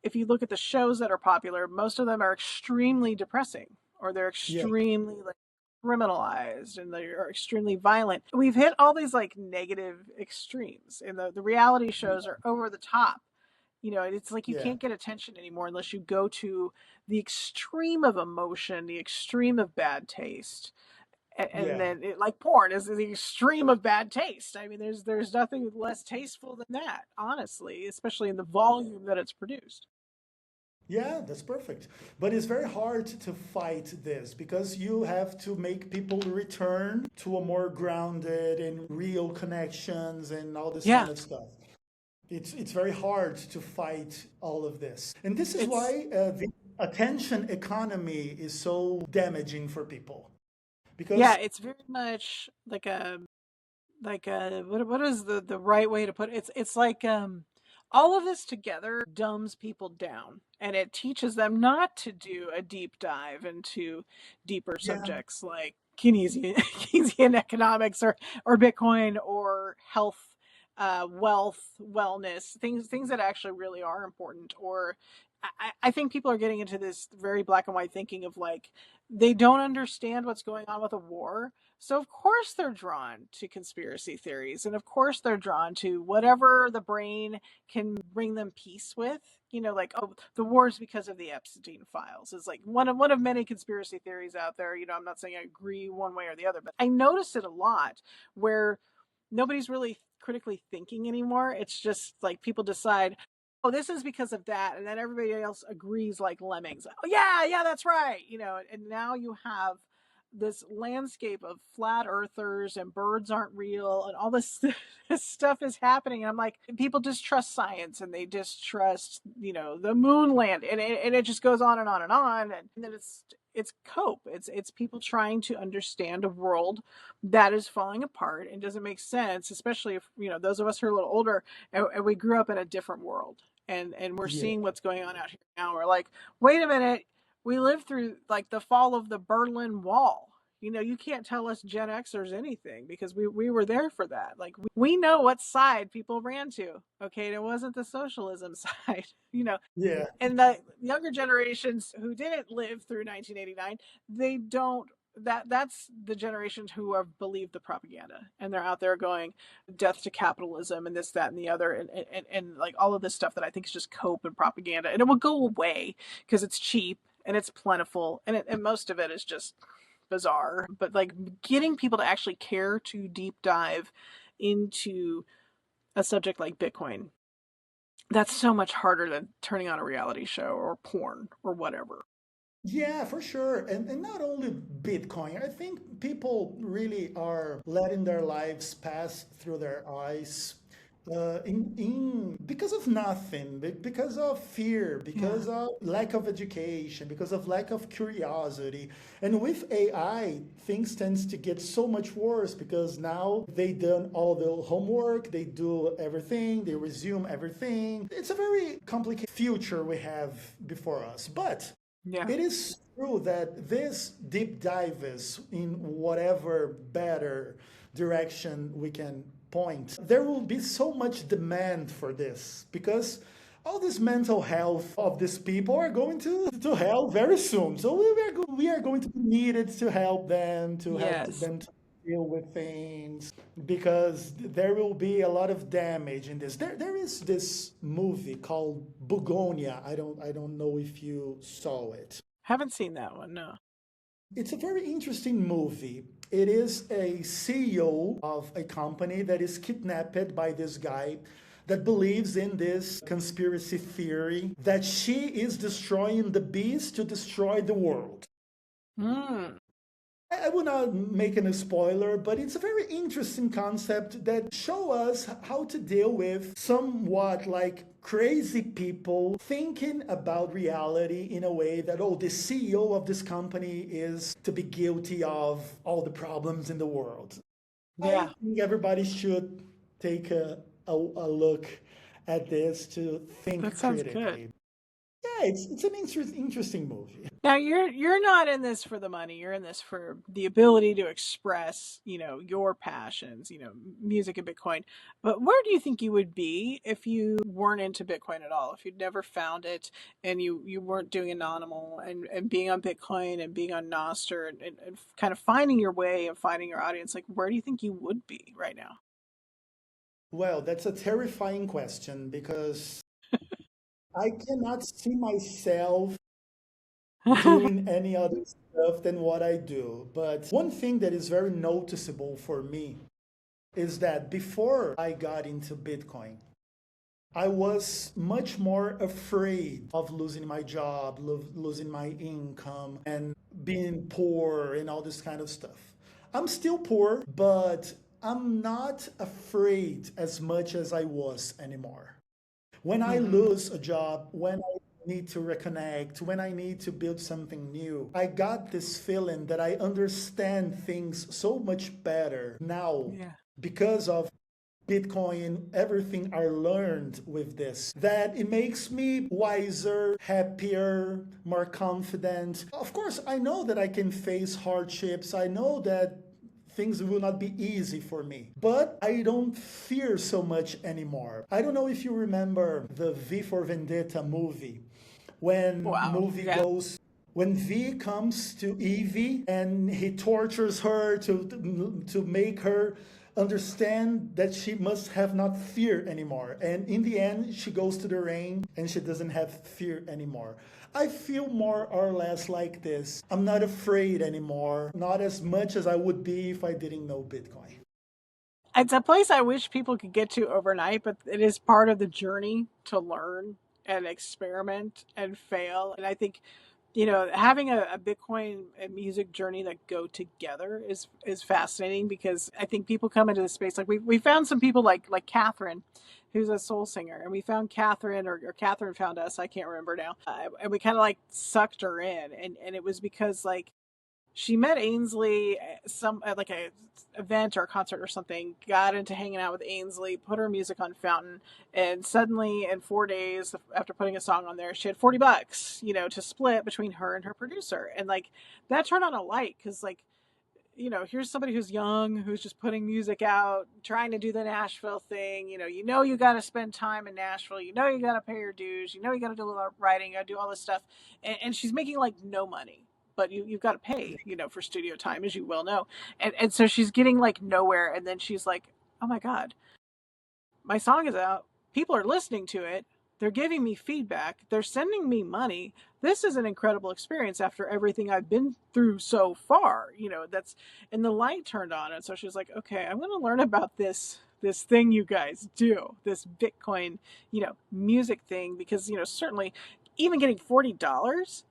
if you look at the shows that are popular, most of them are extremely depressing or they're Yeah, extremely like criminalized and they are extremely violent. We've hit all these like negative extremes, and the reality shows are over the top. It's like you yeah, can't get attention anymore unless you go to the extreme of emotion, the extreme of bad taste. And yeah, then like porn is the extreme of bad taste. I mean, there's nothing less tasteful than that, honestly, especially in the volume that it's produced. yeah, that's perfect. But it's very hard to fight this because you have to make people return to a more grounded and real connections and all this Yeah, kind of stuff. It's very hard to fight all of this. And this is it's why the attention economy is so damaging for people. yeah, Because, it's very much like what is the right way to put it? It's like all of this together dumbs people down and it teaches them not to do a deep dive into deeper yeah, subjects like Keynesian economics or Bitcoin or health, wealth, wellness, things that actually really are important. Or I think people are getting into this very black and white thinking of like they don't understand what's going on with a war, so of course they're drawn to conspiracy theories, and of course they're drawn to whatever the brain can bring them peace with. Like, oh, the war's because of the Epstein files is like one of many conspiracy theories out there. I'm not saying I agree one way or the other, but I notice it a lot where nobody's really critically thinking anymore. It's just like people decide, oh, this is because of that, and then everybody else agrees like lemmings. Oh yeah, yeah, that's right. And now you have this landscape of flat earthers and birds aren't real and all this, this stuff is happening. And I'm like, people distrust science and they distrust, the moon land, and it just goes on and on and on. And then it's cope. It's people trying to understand a world that is falling apart and doesn't make sense, especially if, those of us who are a little older and we grew up in a different world. And we're yeah, seeing what's going on out here now. We're like, wait a minute, we lived through like the fall of the Berlin Wall. You can't tell us Gen Xers anything because we were there for that. Like we know what side people ran to. Okay, it wasn't the socialism side. yeah, And the younger generations who didn't live through 1989, they don't. That's the generations who have believed the propaganda, and they're out there going death to capitalism and this, that, and the other, and like all of this stuff that I think is just cope and propaganda, and it will go away because it's cheap and it's plentiful, and most of it is just bizarre. But like getting people to actually care to deep dive into a subject like Bitcoin, that's so much harder than turning on a reality show or porn or whatever. yeah, for sure. And not only Bitcoin, I think people really are letting their lives pass through their eyes because of nothing, because of fear, Yeah. because of lack of education, because of lack of curiosity. And with AI, things tends to get so much worse because now they done all the homework, they do everything, they resume everything. It's a very complicated future we have before us. But Yeah. it is true that this deep dive is in whatever better direction we can point. There will be so much demand for this because all this mental health of these people are going to hell very soon. So we are going to be needed to help them, to help Yes. them. deal with things because there will be a lot of damage in this. There is this movie called Bugonia. I don't know if you saw it. Haven't seen that one, no. It's a very interesting movie. It is a CEO of a company that is kidnapped by this guy that believes in this conspiracy theory that she is destroying the beast to destroy the world. Hmm. I will not make a spoiler, but it's a very interesting concept that show us how to deal with somewhat like crazy people thinking about reality in a way that, oh, the CEO of this company is to be guilty of all the problems in the world. I Yeah, think everybody should take a look at this to that think sounds good. critically. Yeah, it's an interesting movie. Now you're not in this for the money. You're in this for the ability to express, your passions, music and Bitcoin. But where do you think you would be if you weren't into Bitcoin at all? If you'd never found it and you weren't doing Anonymal and being on Bitcoin and being on Nostr and kind of finding your way and finding your audience, like where do you think you would be right now? Well, that's a terrifying question because I cannot see myself doing any other stuff than what I do. But one thing that is very noticeable for me is that before I got into Bitcoin, I was much more afraid of losing my job, losing my income, and being poor and all this kind of stuff. I'm still poor, but I'm not afraid as much as I was anymore. When I Hmm. lose a job, when I need to reconnect, when I need to build something new, I got this feeling that I understand things so much better now Yeah. because of Bitcoin, everything I learned with this, that it makes me wiser, happier, more confident. Of course, I know that I can face hardships. I know that things will not be easy for me, but I don't fear so much anymore. I don't know if you remember the V for Vendetta movie when Wow. movie Yeah. goes when V comes to Evie and he tortures her to make her understand that she must have not fear anymore. And in the end, she goes to the rain and she doesn't have fear anymore. I feel more or less like this. I'm not afraid anymore, not as much as I would be if I didn't know Bitcoin. It's a place I wish people could get to overnight, but it is part of the journey to learn and experiment and fail. And I think, having a Bitcoin and music journey that go together is fascinating because I think people come into the space like we found some people like Catherine, who's a soul singer, and we found Catherine or Catherine found us. I can't remember now, and we kind of like sucked her in, and it was because like she met Ainsley some at like a event or a concert or something, got into hanging out with Ainsley, put her music on Fountain, and suddenly in 4 days after putting a song on there, she had $40, to split between her and her producer. And like that turned on a light because like, here's somebody who's young, who's just putting music out, trying to do the Nashville thing. You got to spend time in Nashville. You got to pay your dues. You got to do a lot of writing. You got to do all this stuff, and she's making like no money. But you've got to pay, for studio time, as you well know, and so she's getting like nowhere, and then she's like, oh my god, my song is out. People are listening to it. They're giving me feedback. They're sending me money. This is an incredible experience after everything I've been through so far. That's and the light turned on. And so she's like, okay, I'm going to learn about this thing you guys do, this Bitcoin, music thing, because, certainly even getting $40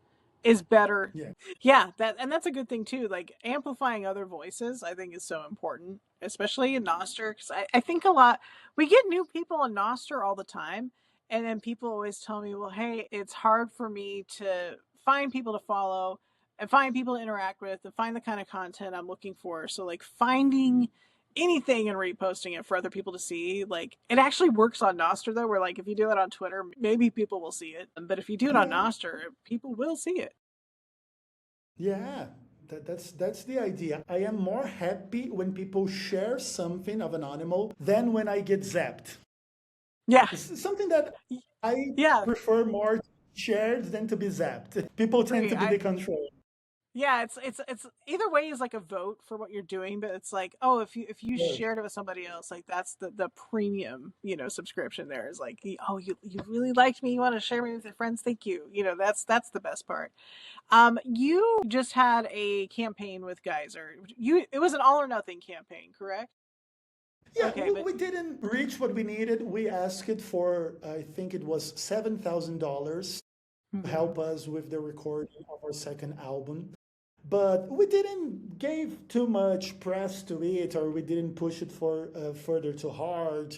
is better. Yeah. Yeah, that's a good thing too. Like amplifying other voices, I think is so important, especially in Nostr, because I think a lot we get new people in Nostr all the time, and then people always tell me, well, hey, it's hard for me to find people to follow and find people to interact with and find the kind of content I'm looking for. So like finding anything and reposting it for other people to see, like it actually works on Nostr though, where like if you do it on Twitter, maybe people will see it, but if you do it on Yeah. Nostr, people will see it. Yeah, that's the idea. I am more happy when people share something of an animal than when I get zapped. Yeah, It's something that I yeah, prefer more to be shared than to be zapped. People tend agree. to be the control. Yeah, it's either way is like a vote for what you're doing, but it's like, oh, if you Right. shared it with somebody else, like that's the premium, subscription there is like, oh, you really liked me, you want to share me with your friends, thank you. That's the best part. You just had a campaign with Geyser. It was an all or nothing campaign, correct? Yeah, Okay, but we didn't reach what we needed. We asked it for, I think it was $7,000 to mhm. help us with the recording of our second album. But we didn't give too much press to it, or we didn't push it for further too hard.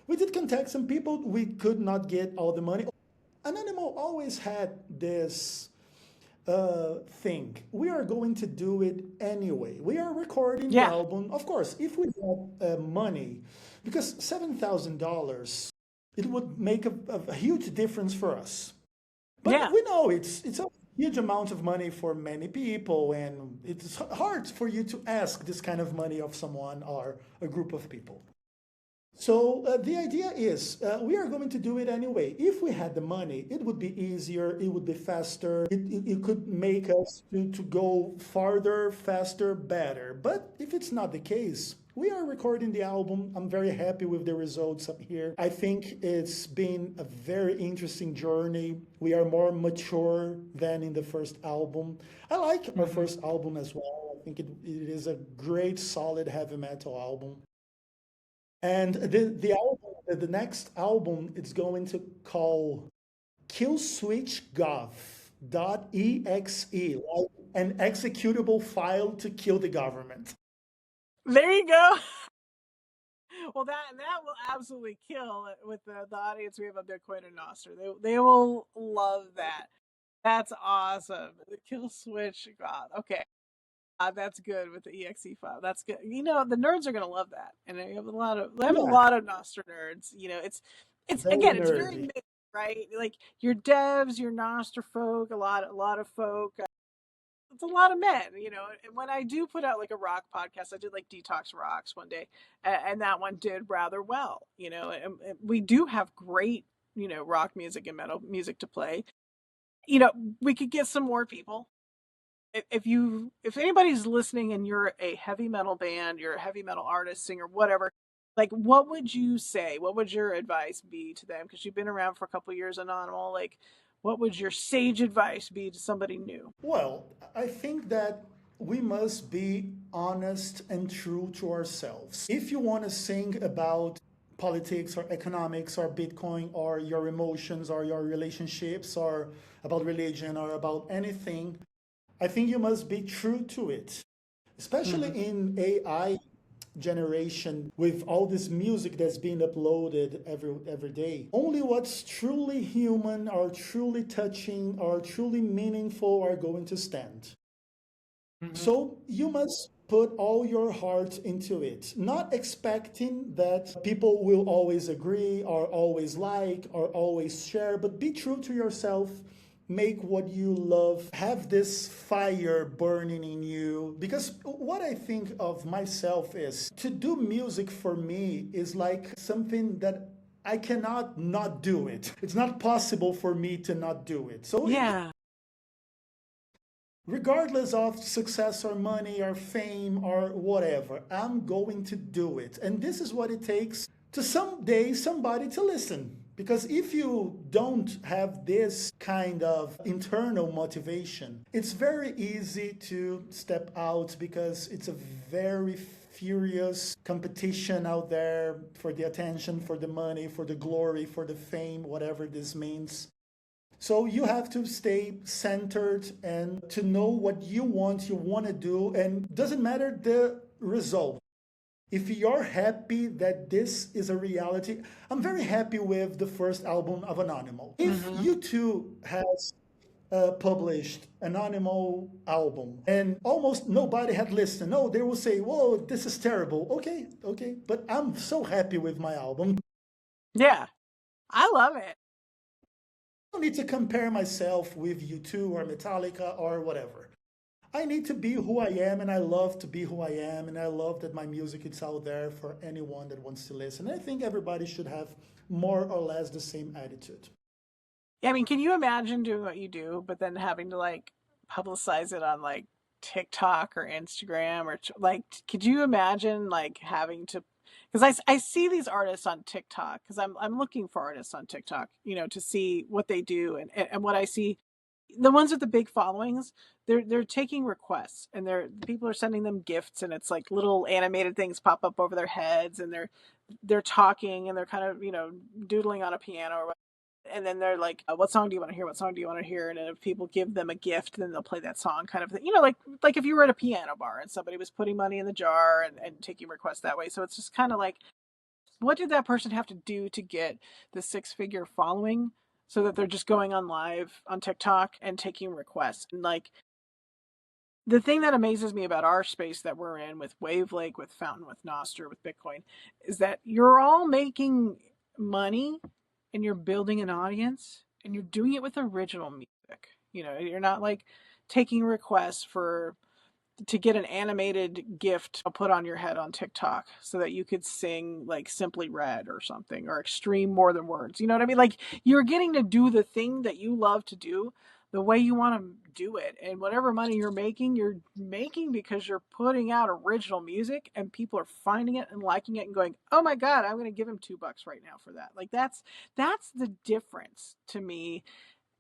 We did contact some people. We could not get all the money. Annonymal always had this thing. We are going to do it anyway. We are recording the Yeah, album. Of course, if we got money, because $7,000, it would make a huge difference for us. But yeah. we know it's a huge amount of money for many people, and it's hard for you to ask this kind of money of someone or a group of people. So the idea is we are going to do it anyway. If we had the money, it would be easier, it would be faster, it could make us to go farther, faster, better. But if it's not the case, we are recording the album. I'm very happy with the results up here. I think it's been a very interesting journey. We are more mature than in the first album. I like our Hmm. first album as well. I think it is a great, solid heavy metal album. And the album, the next album, it's going to call killswitchgov.exe, like an executable file to kill the government. There you go. Well, that will absolutely kill it with the audience we have on Bitcoin and Nostr. They will love that. That's awesome. The kill switch. God, okay. That's good with the exe file. That's good. The nerds are gonna love that, and they have a Yeah, lot of Nostr nerds. It's very again, it's very nerdy. mixed, right? Like your devs, your Nostr folk, a lot of folk. It's a lot of men. And when I do put out like a rock podcast, I did like Detox Rocks one day, and that one did rather well. And we do have great rock music and metal music to play. You know, we could get some more people. If anybody's listening and you're a heavy metal band, you're a heavy metal artist, singer, whatever, like what would you say? What would your advice be to them? Because you've been around for a couple years, Anonymous. Like, what would your sage advice be to somebody new? Well, I think that we must be honest and true to ourselves. If you want to sing about politics or economics or Bitcoin or your emotions or your relationships or about religion or about anything, I think you must be true to it. Especially Hmm. in AI generation with all this music that's being uploaded every day. Only what's truly human or truly touching or truly meaningful are going to stand. Hmm. So you must put all your heart into it, not expecting that people will always agree or always like or always share, but be true to yourself. Make what you love, have this fire burning in you. Because what I think of myself is to do music for me is like something that I cannot not do it. It's not possible for me to not do it. So Yeah. regardless of success or money or fame or whatever, I'm going to do it. And this is what it takes to someday somebody to listen. Because if you don't have this kind of internal motivation, it's very easy to step out because it's a very furious competition out there for the attention, for the money, for the glory, for the fame, whatever this means. So you have to stay centered and to know what you want to do, and doesn't matter the result. If you're happy that this is a reality, I'm very happy with the first album of Anonymal. If Hmm. U2 has published an Animal album and almost nobody had listened, no, they will say, "Whoa, this is terrible." Okay, okay, but I'm so happy with my album. Yeah. I love it. Don't need to compare myself with U2 or Metallica or whatever. I need to be who I am, and I love to be who I am, and I love that my music is out there for anyone that wants to listen. I think everybody should have more or less the same attitude. I mean, can you imagine doing what you do, but then having to like publicize it on like TikTok or Instagram or like, could you imagine like having to? Because I see these artists on TikTok because I'm looking for artists on TikTok, to see what they do and what I see. The ones with the big followings, they're taking requests and people are sending them gifts and it's like little animated things pop up over their heads and they're talking and they're kind of doodling on a piano or and then they're like, what song do you want to hear? What song do you want to hear? And then if people give them a gift, then they'll play that song kind of thing. Like if you were at a piano bar and somebody was putting money in the jar and taking requests that way. So it's just kind of like, what did that person have to do to get the 6-figure following so that they're just going on live on TikTok and taking requests? And like, the thing that amazes me about our space that we're in with Wavlake, with Fountain, with Nostr, with Bitcoin, is that you're all making money and you're building an audience and you're doing it with original music. You're not like taking requests to get an animated gift put on your head on TikTok so that you could sing like Simply Red or something or Extreme More Than Words. You know what I mean? Like you're getting to do the thing that you love to do the way you want to do it. And whatever money you're making because you're putting out original music and people are finding it and liking it and going, "Oh my God, I'm going to give him $2 right now for that." Like that's the difference to me,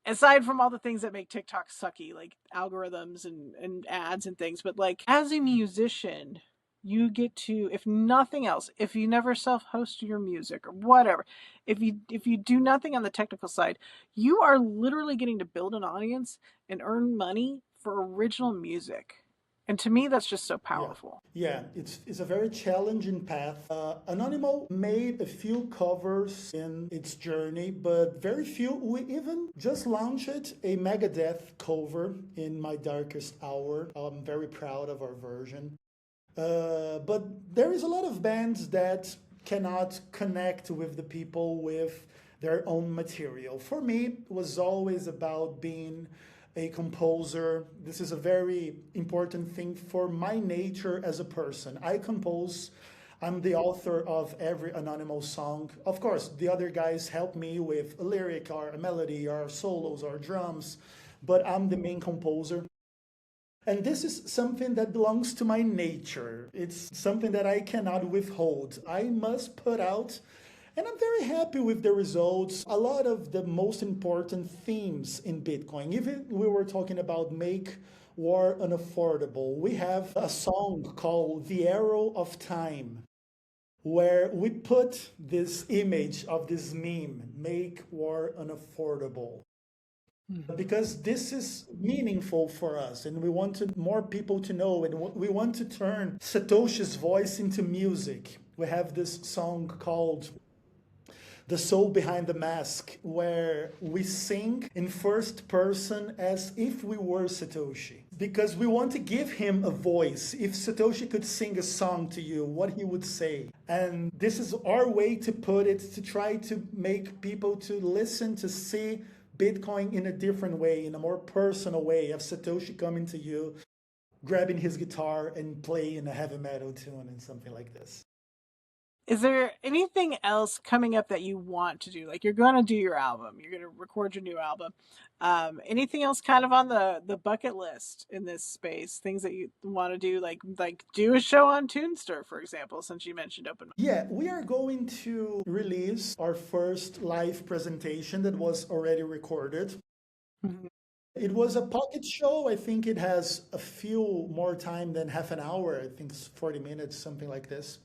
aside from all the things that make TikTok sucky, like algorithms and ads and things. But like as a musician, you get to, if nothing else, if you never self-host your music or whatever, if you do nothing on the technical side, you are literally getting to build an audience and earn money for original music. And to me, that's just so Yeah. powerful. Yeah, it's a very challenging path. Annonymal made a few covers in its journey, but very few. We even just launched a Megadeth cover in My Darkest Hour. I'm very proud of our version. But there is a lot of bands that cannot connect with the people with their own material. For me, it was always about being a composer. This is a very important thing for my nature as a person. I compose. I'm the author of every Annonymal song. Of course, the other guys help me with a lyric or a melody or solos or drums, but I'm the main composer. And this is something that belongs to my nature. It's something that I cannot withhold. I must put out, and I'm very happy with the results. A lot of the most important themes in Bitcoin, even we were talking about make war unaffordable. We have a song called The Arrow of Time, where we put this image of this meme, make war unaffordable, because this is meaningful for us and we want more people to know, and we want to turn Satoshi's voice into music. We have this song called The Soul Behind the Mask, where we sing in first person as if we were Satoshi, because we want to give him a voice. If Satoshi could sing a song to you, what he would say. And this is our way to put it, to try to make people to listen, to see Bitcoin in a different way, in a more personal way, of Satoshi coming to you, grabbing his guitar and playing a heavy metal tune and something like this. Is there anything else coming up that you want to do? Like you're going to do your album, you're going to record your new album. Anything else kind of on the bucket list in this space? Things that you want to do, like do a show on Toonster, for example, since you mentioned open mic. Yeah, we are going to release our first live presentation that was already recorded. Mhm. It was a pocket show. I think it has a few more time than half an hour. I think it's 40 minutes, something like this.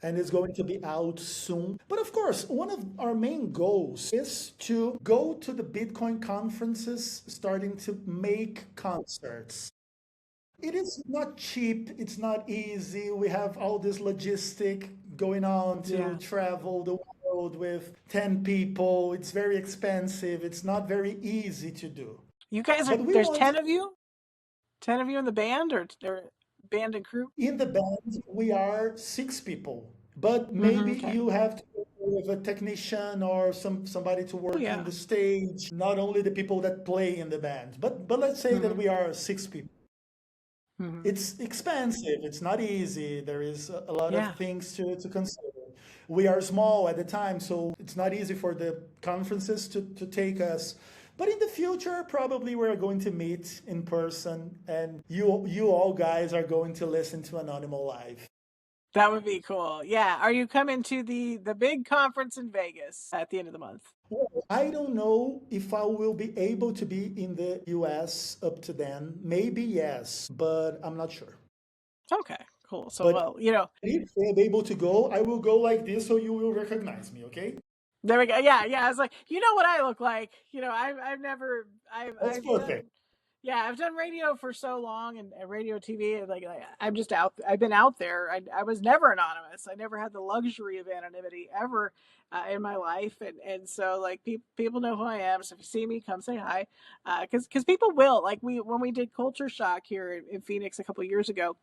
And it's going to be out soon. But of course, one of our main goals is to go to the Bitcoin conferences, starting to make concerts. It is not cheap, it's not easy. We have all this logistic going on to Yeah. travel the world with 10 people. It's very expensive. It's not very easy to do. You guys But we there's want, 10 of you? 10 of you in the band or band and crew? in the band, we are 6 people. But maybe Okay. you have to go with a technician or somebody to Oh, work in yeah. the stage, not only the people that play in the band. But let's say that Hmm. we are 6 people. Hmm. It's expensive. It's not easy. There is a lot of Yeah. things to consider. We are small at the time, so it's not easy for the conferences to take us. But in the future, probably we're going to meet in person, and you all guys are going to listen to Annonymal live. That would be cool. Yeah. Are you coming to the big conference in Vegas at the end of the month? I don't know if I will be able to be in the US up to then. Maybe yes, but I'm not sure. Okay, cool. So, But well, you know, if I'm able to go, I will go like this so you will recognize me, okay? there we go. Yeah, yeah. I was like, you know what I look like. You know, I've never, That's I've done, perfect. yeah, I've done radio for so long and radio TV. Like I'm just out. I've been out there. I was never anonymous. I never had the luxury of anonymity ever in my life. And so like people know who I am. So if you see me, come say hi. Because people will like when we did Culture Shock here in Phoenix a couple of years ago,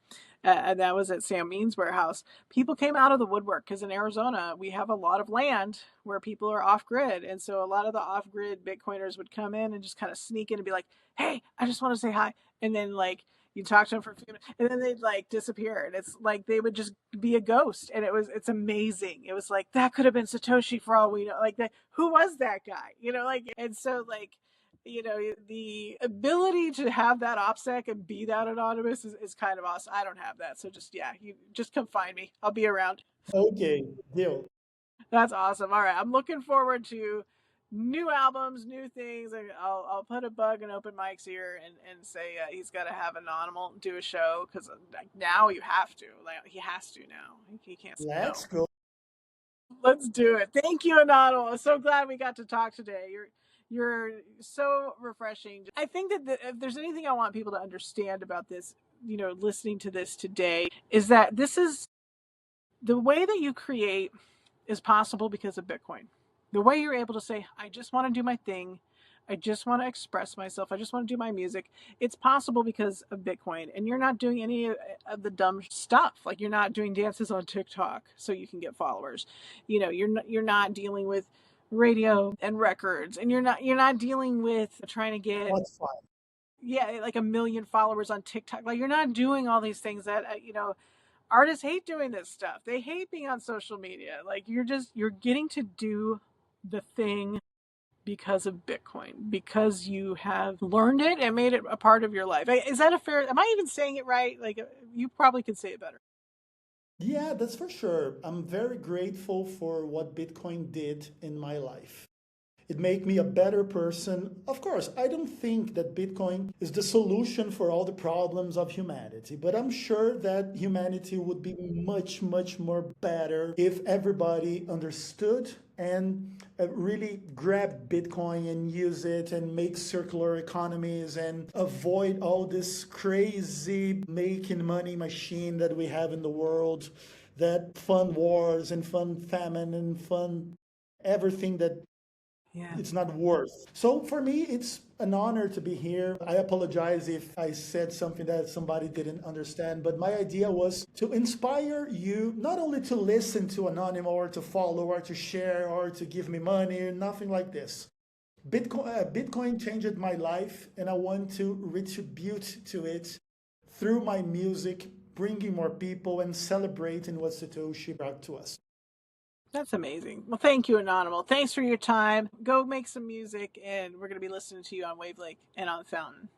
and that was at Sam Means Warehouse. People came out of the woodwork because in Arizona we have a lot of land where people are off grid, and so a lot of the off grid Bitcoiners would come in and just kind of sneak in and be like, "Hey, I just want to say hi," and then like you talk to them for a few minutes, and then they'd like disappear, and it's like they would just be a ghost, and it's amazing. It was like that could have been Satoshi for all we know. Like that, who was that guy? You know, like and so like you know the ability to have that OPSEC and be that anonymous is kind of awesome. I don't have that, so just yeah, you just come find me. I'll be around. Okay, deal. That's awesome. All right, I'm looking forward to new albums, new things. I'll put a bug in open mics here and say he's got to have Anonymal do a show because like, now you have to. Like he has to now. He can't say no. Let's go. Let's do it. Thank you, Anonymal. I'm so glad we got to talk today. You're so refreshing. I think that if there's anything I want people to understand about this, you know, listening to this today, is that this is the way that you create is possible because of Bitcoin. The way you're able to say, I just want to do my thing. I just want to express myself. I just want to do my music. It's possible because of Bitcoin. And you're not doing any of the dumb stuff. Like you're not doing dances on TikTok so you can get followers. You know, you're not dealing with radio and records and you're not dealing with trying to get What's fun? yeah, like a million followers on TikTok. Like you're not doing all these things that you know artists hate doing this stuff. They hate being on social media. Like you're getting to do the thing because of Bitcoin, because you have learned it and made it a part of your life. Is that a fair? Am I even saying it right? Like you probably could say it better. Yeah, that's for sure. I'm very grateful for what Bitcoin did in my life. It made me a better person. Of course, I don't think that Bitcoin is the solution for all the problems of humanity, but I'm sure that humanity would be much, much more better if everybody understood and really grab Bitcoin and use it and make circular economies and avoid all this crazy making money machine that we have in the world that fund wars and fund famine and fund everything that Yeah. it's not worth. So for me, it's an honor to be here. I apologize if I said something that somebody didn't understand, but my idea was to inspire you not only to listen to Anonymous or to follow or to share or to give me money, nothing like this. Bitcoin changed my life, and I want to retribute to it through my music, bringing more people and celebrating what Satoshi brought to us. That's amazing. Well, thank you, Anonymal. Thanks for your time. Go make some music, and we're going to be listening to you on Wavlake and on Fountain.